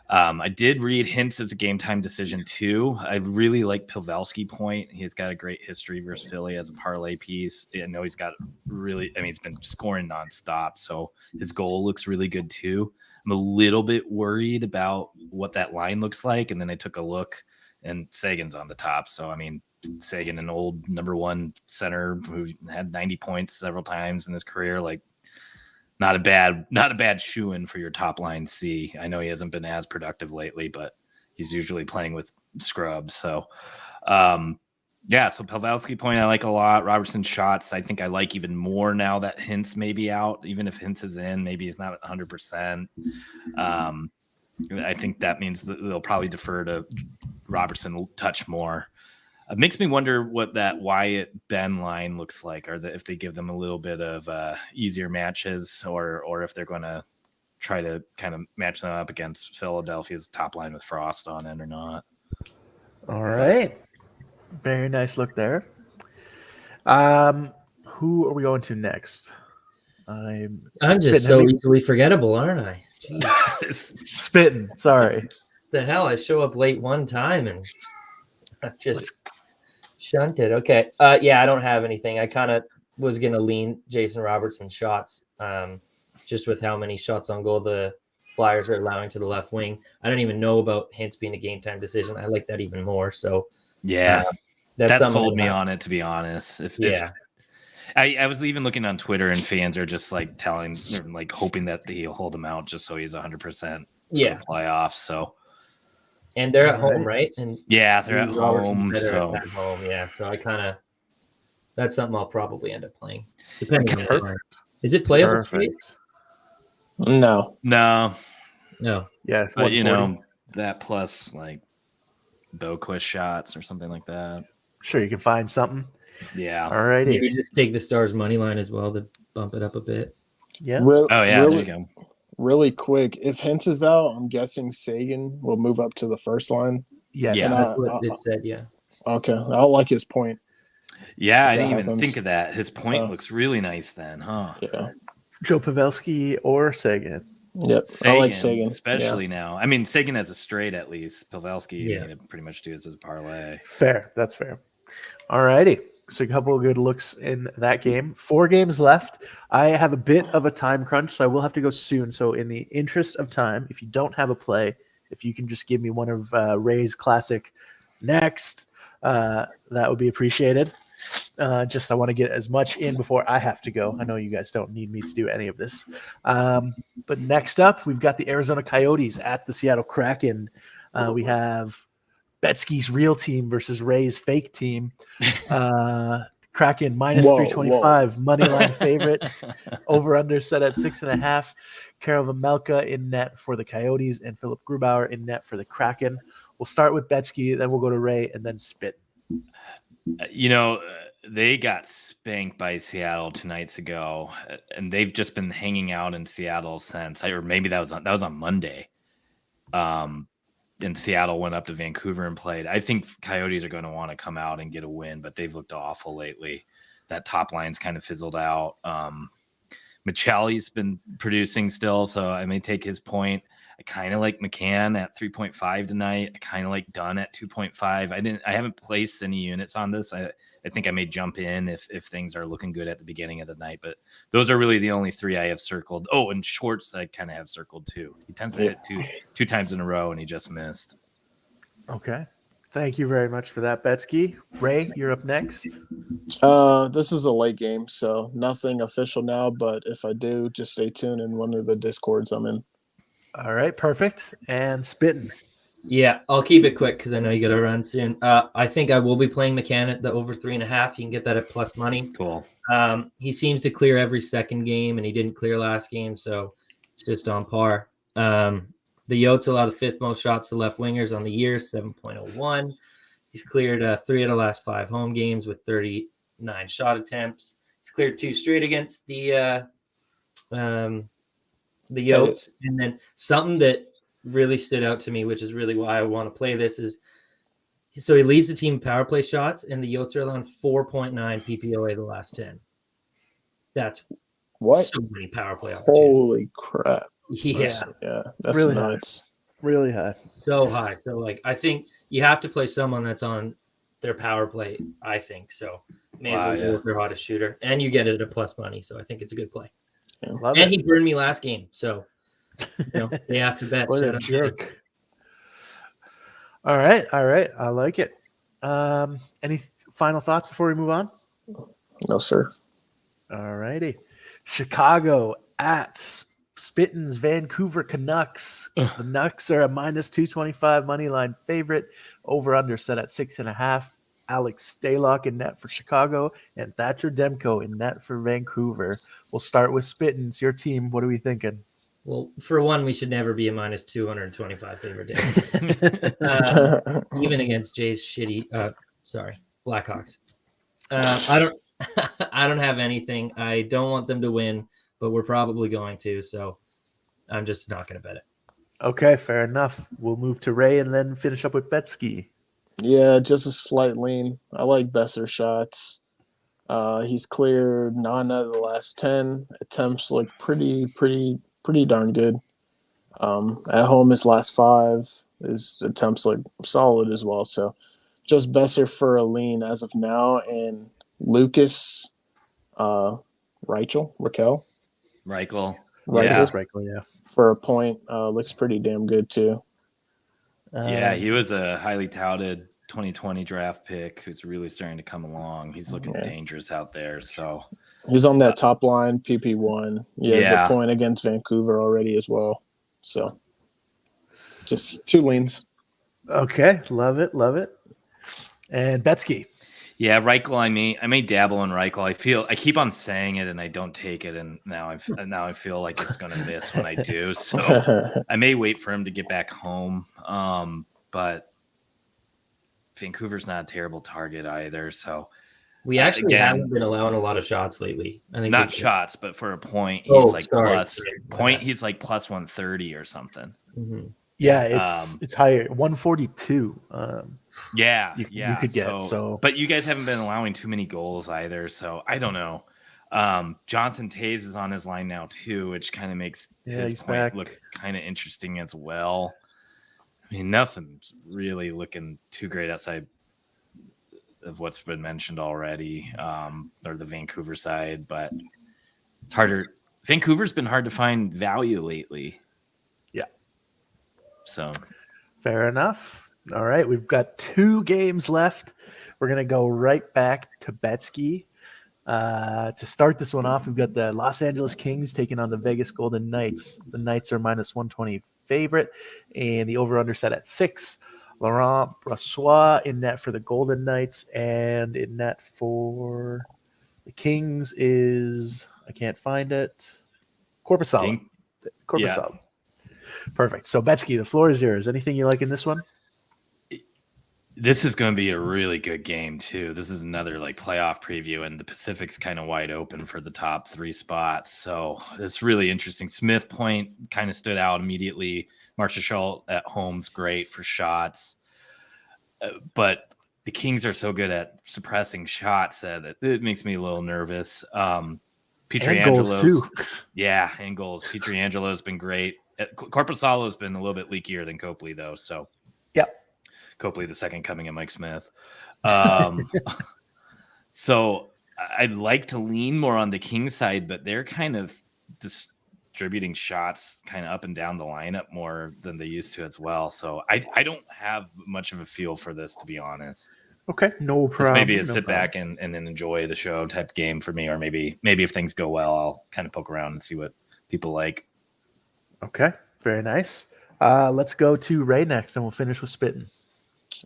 I did read hints as a game time decision too. I really like Pavelski point. He's got a great history versus Philly as a parlay piece. I know he's got he's been scoring nonstop, so his goal looks really good too. I'm a little bit worried about what that line looks like. And then I took a look and Sagan's on the top. So, I mean, Sagan, an old number one center who had 90 points several times in his career, like not a bad shoo-in for your top line C. I know he hasn't been as productive lately, but he's usually playing with scrubs. So, so Pavelski point I like a lot. Robertson shots I think I like even more now that Hintz may be out. Even if Hintz is in, maybe he's not 100%. I think that means that they'll probably defer to Robertson touch more. It makes me wonder what that Wyatt Ben line looks like, or if they give them a little bit of easier matches, or if they're going to try to kind of match them up against Philadelphia's top line with Frost on it or not. All right. Very nice look there. Who are we going to next? I'm just so easily forgettable, aren't I? Spitting. Sorry. The hell, I show up late one time and I just shunted. Okay. I don't have anything. I kind of was going to lean Jason Robertson shots, just with how many shots on goal the Flyers are allowing to the left wing. I don't even know about Hintz being a game time decision. I like that even more. So yeah, that sold me on it, to be honest. I was even looking on Twitter and fans are just like hoping that he'll hold him out just so he's 100% for the playoffs. So, and they're at home, right? And yeah, they're at home. So at home, yeah. So that's something I'll probably end up playing. Depending on it. Is it playable? No. Yeah, but that plus like Boquist shots or something like that. Sure, you can find something. Yeah. All righty. Maybe just take the Stars money line as well to bump it up a bit. Yeah. There you go. Really quick, if Hintz is out, I'm guessing Sagan will move up to the first line. Yes. Yeah, that's what it said. Yeah. Okay, I like his point. Yeah, I didn't even think of that. His point looks really nice then, huh? Yeah. Joe Pavelski or Sagan. Yep, Sagan, I like Sagan, especially now. I mean, Sagan has a straight at least. Pavelski, you need to pretty much do this as a parlay. Fair, that's fair. All righty. So a couple of good looks in that game. 4 games left. I have a bit of a time crunch, so I will have to go soon. So in the interest of time, if you don't have a play, if you can just give me one of Ray's classic next, that would be appreciated. I want to get as much in before I have to go. I know you guys don't need me to do any of this. But next up, we've got the Arizona Coyotes at the Seattle Kraken. We have Betski's real team versus Ray's fake team. Kraken minus Whoa, 325, money line favorite. Over under set at 6.5. Karol Vejmelka in net for the Coyotes and Philip Grubauer in net for the Kraken. We'll start with Betski, then we'll go to Ray, and then Spit. They got spanked by Seattle 2 nights ago, and they've just been hanging out in Seattle since. Or maybe that was on Monday. And Seattle went up to Vancouver and played. I think Coyotes are going to want to come out and get a win, but they've looked awful lately. That top line's kind of fizzled out. Michelli's been producing still, so I may take his point. I kind of like McCann at 3.5 tonight. I kind of like Dunn at 2.5. I haven't placed any units on this. I think I may jump in if things are looking good at the beginning of the night, but those are really the only 3 I have circled. Oh, and Schwartz I kind of have circled too. He tends to hit two times in a row, and he just missed. Okay. Thank you very much for that, Betski. Ray, you're up next. This is a late game, so nothing official now, but if I do, just stay tuned in one of the Discords I'm in. All right, perfect. And Spittin'. Yeah, I'll keep it quick because I know you got to run soon. I think I will be playing McCann at the over 3.5. You can get that at plus money. Cool. He seems to clear every second game, and he didn't clear last game, so it's just on par. The Yotes allow the 5th most shots to left wingers on the year, 7.01. He's cleared 3 of the last 5 home games with 39 shot attempts. He's cleared 2 straight against the Yotes. And then something that really stood out to me, which is really why I want to play this, is so he leads the team in power play shots, and the Yotes are allowing 4.9 PPOA the last 10. That's what? So many power play opportunities. Holy crap. Yeah. That's really nuts. Really high. So high. So, I think you have to play someone that's on their power play, I think. So, may as well go with their hottest shooter. And you get it at plus money, so I think it's a good play. Yeah. And he burned me last game, so they have to bet. What a jerk. All right. I like it. Any final thoughts before we move on? No, sir. All righty. Chicago at Spittin's Vancouver Canucks. The Nucks are a minus 225 money line favorite. Over under set at 6.5. Alex Stalock in net for Chicago and Thatcher Demko in net for Vancouver. We'll start with Spittin'. It's your team. What are we thinking? Well, for one, we should never be a minus 225 favorite day. Even against Jay's shitty Blackhawks. I don't have anything. I don't want them to win, but we're probably going to, so I'm just not going to bet it. Okay, fair enough. We'll move to Ray and then finish up with Betski. Yeah, just a slight lean. I like Besser shots. He's cleared 9 out of the last 10. Attempts look pretty darn good. At home, his last 5. His attempts look solid as well. So just Besser for a lean as of now. And Lucas Reichel. Reichel, yeah. For a point, looks pretty damn good too. He was a highly touted 2020 draft pick who's really starting to come along. He's looking dangerous out there. So he's on that top line, PP1. He has a point against Vancouver already as well. So just 2 leans. Okay, love it. And Betski. Yeah, Reichel. I may dabble in Reichel. I keep on saying it and I don't take it, and now I feel like it's going to miss when I do. So I may wait for him to get back home. But Vancouver's not a terrible target either. So we actually haven't been allowing a lot of shots lately. I think not shots, but for a point, he's plus 130 or something. Mm-hmm. Yeah, it's higher, 142. You could get so. But you guys haven't been allowing too many goals either, so I don't know. Jonathan Toews is on his line now too, which kind of makes his point look kind of interesting as well. I mean, nothing's really looking too great outside of what's been mentioned already, or the Vancouver side, but it's harder. Vancouver's been hard to find value lately. Yeah. So fair enough. All right, we've got 2 games left. We're going to go right back to Betski. To start this one off, we've got the Los Angeles Kings taking on the Vegas Golden Knights. The Knights are minus 120 favorite, and the over-under set at 6. Laurent Brassois in net for the Golden Knights, and in net for the Kings is, I can't find it, Korpisalo. Yeah. Perfect. So Betsky, the floor is yours. Anything you like in this one? This is going to be a really good game too. This is another like playoff preview, and the Pacific's kind of wide open for the top 3 spots. So it's really interesting. Smith Point kind of stood out immediately. Marchessault at home's great for shots, but the Kings are so good at suppressing shots that it makes me a little nervous. Goals too. Yeah, and goals. Pietriangelo's been great. Korpisalo's been a little bit leakier than Copley though. So yeah. Copley, the second coming of Mike Smith. So I'd like to lean more on the Kings side, but they're kind of distributing shots kind of up and down the lineup more than they used to as well. So I don't have much of a feel for this, to be honest. Okay, no It's problem. maybe a sit back and then enjoy the show type game for me, or maybe if things go well, I'll kind of poke around and see what people like. Okay, very nice. Let's go to Ray next, and we'll finish with Spittin'.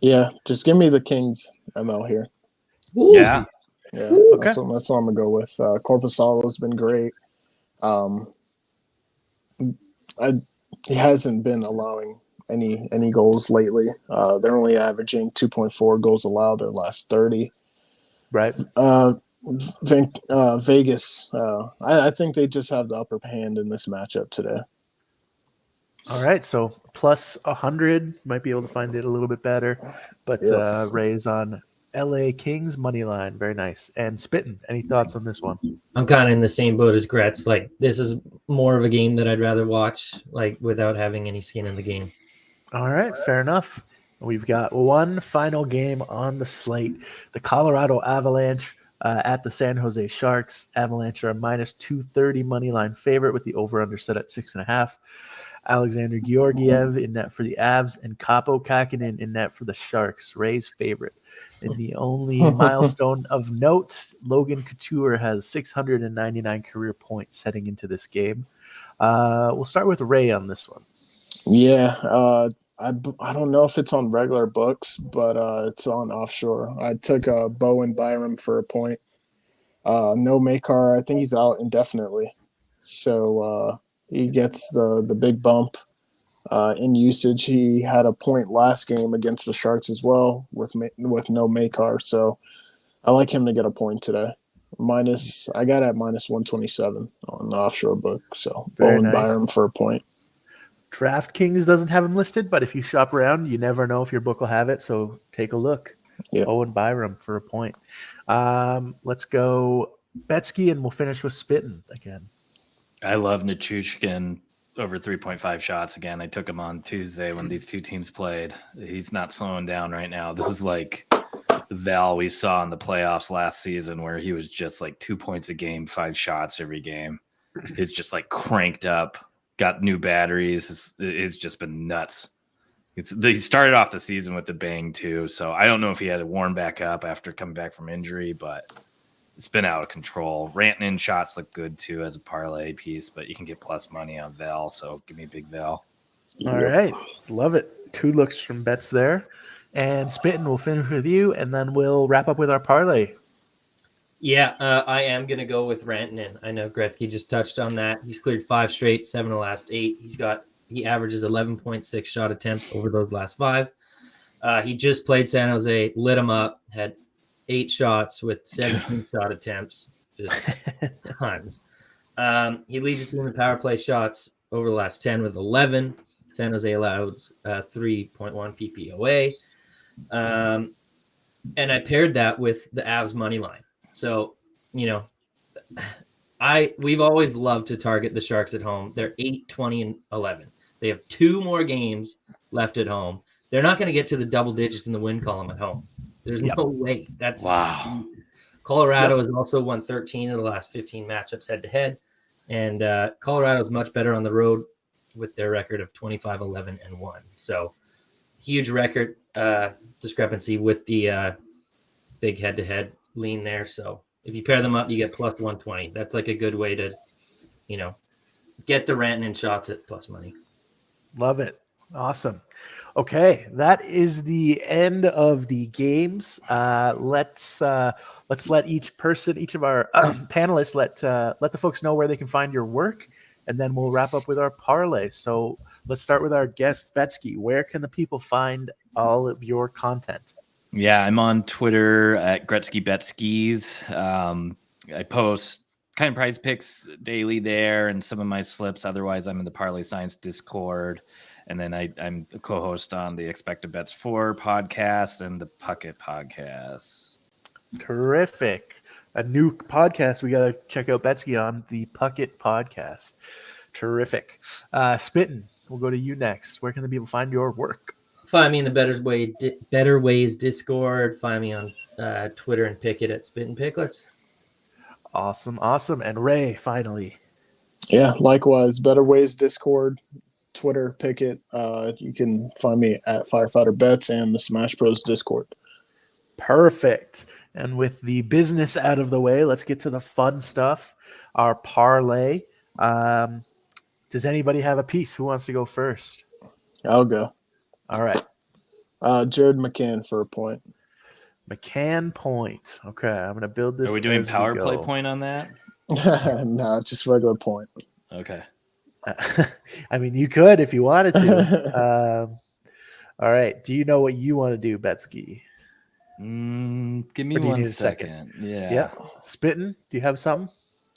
Yeah, just give me the Kings ML here. Yeah. Yeah, Okay. that's what I'm gonna go with. Korpisalo's been great. He hasn't been allowing any goals lately. They're only averaging 2.4 goals allowed their last 30. Right. Vegas. I think they just have the upper hand in this matchup today. All right, so plus 100, might be able to find it a little bit better, but Ray's on LA Kings money line. Very nice. And Spittin', any thoughts on this one? I'm kind of in the same boat as Gretz. Like, this is more of a game that I'd rather watch, like, without having any skin in the game. All right, fair enough. We've got one final game on the slate. The Colorado Avalanche at the San Jose Sharks. Avalanche are a minus 230 money line favorite with the over-under set at 6.5. Alexander Georgiev in net for the Avs, and Kaapo Kähkönen in net for the Sharks, Ray's favorite. And the only milestone of note, Logan Couture has 699 career points heading into this game. We'll start with Ray on this one. Yeah, I don't know if it's on regular books, but it's on offshore. I took Bowen Byram for a point. No Makar, I think he's out indefinitely. So he gets the big bump in usage. He had a point last game against the Sharks as well with no Makar. So I like him to get a point today. I got at minus 127 on the offshore book. So Very Bowen nice. Byram for a point. DraftKings doesn't have him listed, but if you shop around, you never know if your book will have it. So take a look. Yeah. Owen Byram for a point. Let's go Betsky, and we'll finish with Spittin' again. I love Nichushkin over 3.5 shots again. I took him on Tuesday when these two teams played. He's not slowing down right now. This is like the Val we saw in the playoffs last season where he was just like 2 points a game, 5 shots every game. He's just like cranked up, got new batteries. It's just been nuts. He started off the season with the bang too. So I don't know if he had to warm back up after coming back from injury, but it's been out of control. Rantanen shots look good too as a parlay piece, but you can get plus money on Val. So give me a big Val. All right. Love it. 2 looks from bets there. And Spittin', we'll finish with you, and then we'll wrap up with our parlay. Yeah, I am going to go with Rantanen. I know Gretzky just touched on that. He's cleared 5 straight, 7 of the last 8. He averages 11.6 shot attempts over those last 5. He just played San Jose, lit him up, had 8 shots with 17 shot attempts, just tons. He leads the team in power play shots over the last 10 with 11. San Jose allows 3.1 PPOA. And I paired that with the Avs money line. So, we've always loved to target the Sharks at home. They're 8, 20, and 11. They have 2 more games left at home. They're not going to get to the double digits in the win column at home. There's no way. That's wow. Colorado has also won 13 of the last 15 matchups head to head. And Colorado is much better on the road with their record of 25, 11, and 1. So huge record discrepancy with the big head to head lean there. So if you pair them up, you get plus 120. That's like a good way to, get the Rantanen shots at plus money. Love it. Awesome. Okay, that is the end of the games. Let's let each of our panelists let the folks know where they can find your work, and then we'll wrap up with our parlay. So let's start with our guest Betsky. Where can the people find all of your content? Yeah, I'm on Twitter at Gretzky Betskis. I post kind of prize picks daily there and some of my slips. Otherwise, I'm in the Parlay Science Discord. And then I'm the co-host on the Expected Bets 4 podcast and the Puckin podcast. Terrific. A new podcast we got to check out Betsky on, the Puckin podcast. Terrific. Spittin', we'll go to you next. Where can the people find your work? Find me in the Better Ways Discord. Find me on Twitter and Pickett at Spittin' Picklets. Awesome. And Ray, finally. Yeah, likewise. Better Ways Discord, Twitter, Pickett. You can find me at Firefighter Bets and the Smash Bros Discord. Perfect. And with the business out of the way, let's get to the fun stuff. Our parlay. Does anybody have a piece? Who wants to go first? I'll go. All right. Jared McCann for a point. McCann point. Okay, I'm going to build this. Are we doing as power we play go. point on that? No, just regular point. Okay. I mean, you could if you wanted to. All right. Do you know what you want to do, Betsky? Give me Or do you one need a second? Yeah. Yeah. Spittin', do you have something?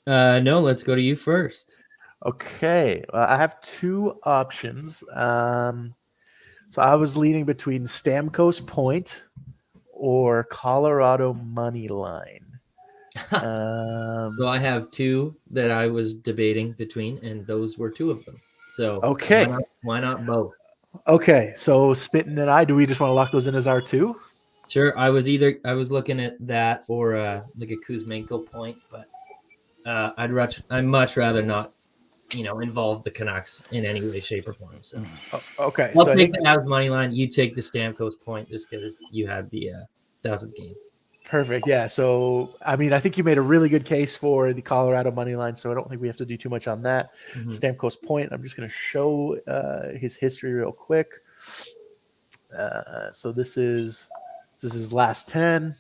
No, let's go to you first. Okay. I have two options. So I was leaning between Stamkos point or Colorado money line. So I have two that I was debating between, and those were two of them. So Okay. why not both? Okay, so Spittin' and I, do we just want to lock those in as our two? Sure. I was looking at that or like a Kuzmenko point, but I'd much rather not, involve the Canucks in any way, shape, or form. So Okay, I'll so take the Avs money line. You take the Stamkos point just because you had the 1,000th game. perfect. Yeah, so I mean, I think you made a really good case for the Colorado money line, so I don't think we have to do too much on that. Mhm. Stamkos point. I'm just going to show his history real quick. So this is his last 10,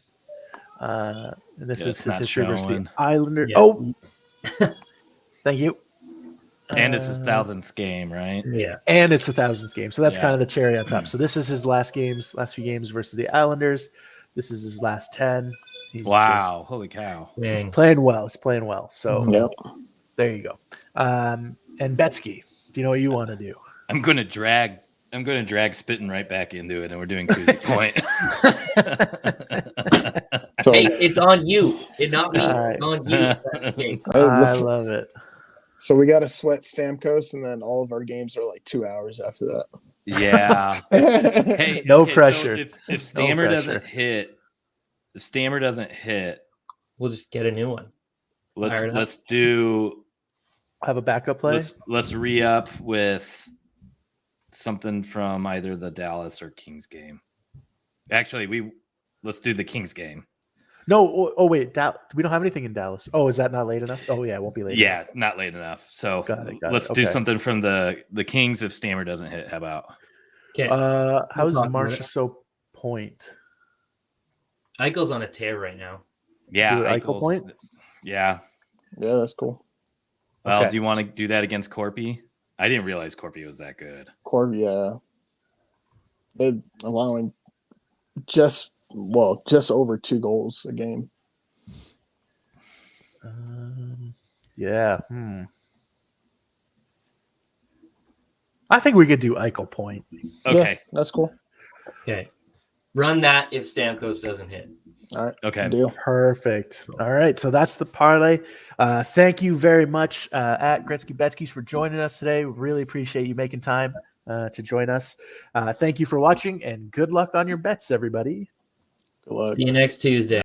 and this Yeah, is it's his not history versus the showing. Islander. Yeah. Oh, thank you. And it's his 1,000th game, right? Yeah. And it's the 1,000th game, so that's Yeah. kind of the cherry on top. So this is his last few games versus the Islanders. This is his last 10. Wow. Holy cow. He's Dang. playing well. So Yep. there you go. And Betsky, do you know what you want to do? I'm going to drag Spittin' right back into it, and we're doing Kuzi point. So Hey, it's on you. It's not me. Alright. It's on you. That's the case. I love it. so we got to sweat Stamkos, and then all of our games are like 2 hours after that. Yeah. Hey, Hey, No okay, pressure. So if Stammer pressure. doesn't hit, We'll just get a new one. Fire it up. let's do Have a backup play. let's re-up with something from either the Dallas or Kings game. Actually, let's do the Kings game. No. Oh wait. We don't have anything in Dallas. Oh, is that not late enough? Oh yeah, it won't be late. Yeah, enough. not late enough. So Got it. let's do Okay. something from the Kings if Stammer doesn't hit. How about? Okay. How's talk about Marcia it. so point? Eichel's on a tear right now. Yeah, Do an Eichel Eichel's- point? Yeah. yeah, that's cool. Well, Okay. do you want to do that against Corpy? I didn't realize Corpy was that good. Yeah. They're allowing just over 2 goals a game. Yeah. I think we could do Eichel point. Okay. Yeah, that's cool. Okay. Run that if Stamkos doesn't hit. All right. Okay. Deal. Perfect. All right. So that's the parlay. Thank you very much at Gretzky Betskis for joining us today. We really appreciate you making time to join us. Thank you for watching and good luck on your bets, everybody. Good luck. See you next Tuesday.